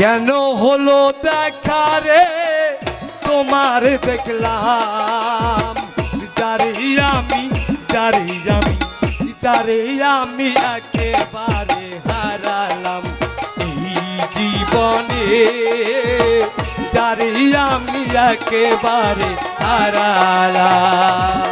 কেন হলো দেখা রে তোমার দেখলাম, যারে আমি যারে আমি যারে আমি একেবারে হারালাম এই জীবনে, যারে আমি একেবারে হারালাম।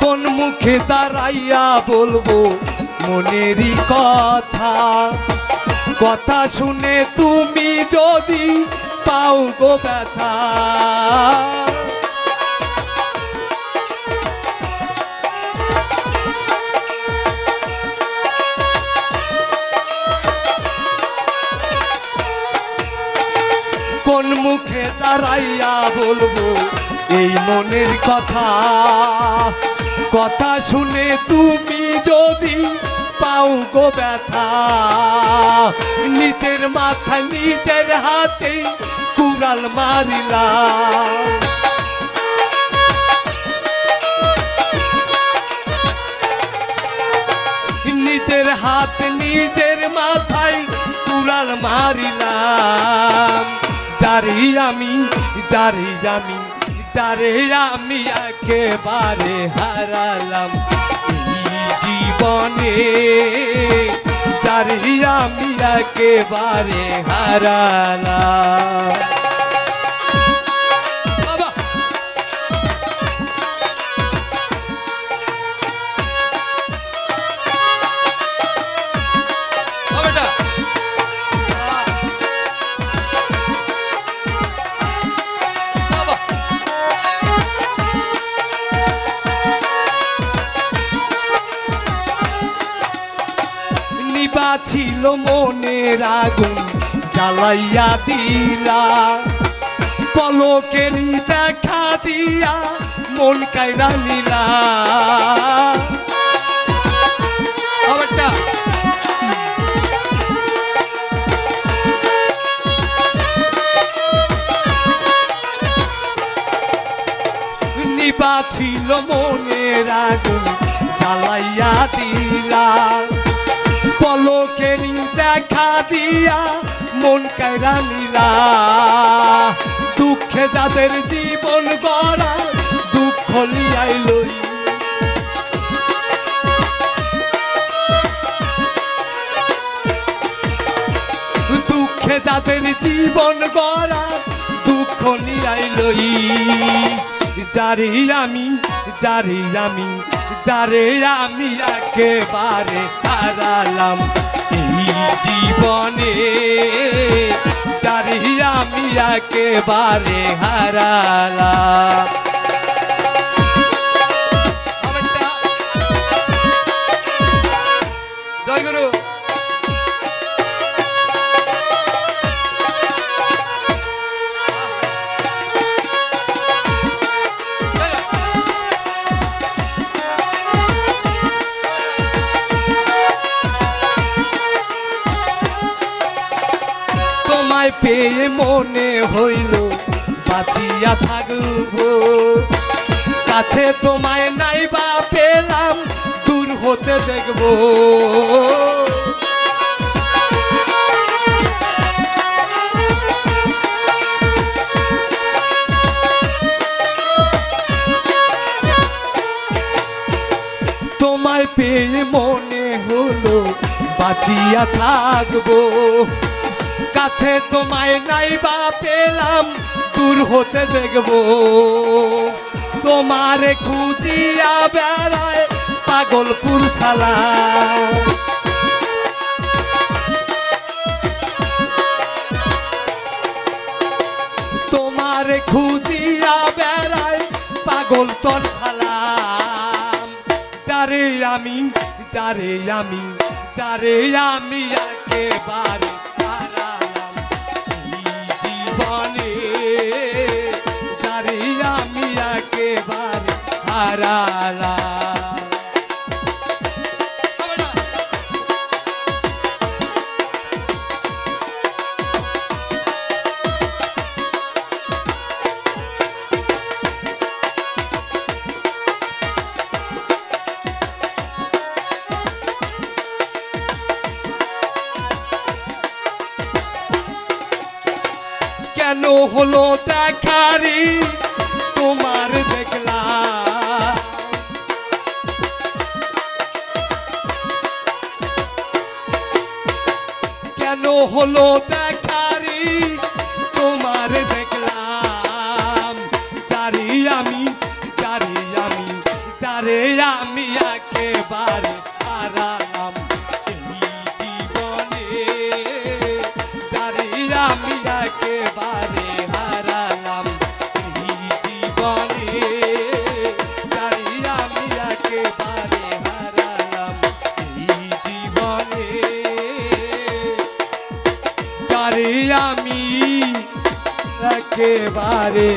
কোন মুখে দাঁড়াইয়া বলবো মনেরই কথা, কথা শুনে তুমি যদি পাও গো ব্যথা। কোন মুখে দাঁড়াইয়া বলবো এই মনের কথা, কথা শুনে তুমি যদি পাও গো ব্যথা। নিজের মাথায় নিজের হাতে কুড়াল মারিলাম, নিজের হাত নিজের মাথায় কুড়াল মারিলাম। যারে আমি যারে আমি যারে আমি একেবারে হারালাম এই জীবনে, যারে আমি একেবারে হারালাম। ছিল মনের আগুন জ্বালাইয়া দিলা, পলকেরই দেখা দিয়া মন কাইরা নিলা। নিবা ছিল মনের আগুন জ্বালাইয়া দিলা, পলকেরই দেখা দিয়া মন কাইরা নিলা। দুঃখে যাদের জীবন গড়া দুঃখ লিয়াই লই, দুঃখে যাদের জীবন গড়া দুঃখ লিয়াই লই। যারে আমি যারে আমি যারে আমি একেবারে হারালাম এই জীবনে, যারে আমি একেবারে হারালাম। জয় গুরু। পেয়ে মনে হইল বাঁচিয়া থাকবো, কাছে তোমায় নাইবা পেলাম দূর হতে দেখবো। তোমায় পেয়ে মনে হলো বাঁচিয়া থাকবো, কাছে তোমায় নাইবা পেলাম দূর হতে দেখবো। তোমারে খুঁজিয়া বেড়ায় পাগলপুর সালা, তোমারে খুঁজিয়া বেড়ায় পাগল তোর সালাম। যারে আমি যারে আমি যারে আমি একেবারে হারালাম এই জীবনে, যারে আমি একেবারে হারালাম। কেন হলো দেখারি তোমার দেখলাম, কেন হলো দেখারি তোমার দেখলাম, যারে আমি একেবারে হারালাম এই জীবনে, যারে আমি একেবারে হারালাম এই জীবনে, যারে আমি একেবারে হারালাম এই জীবনে, যারে আমি একেবারে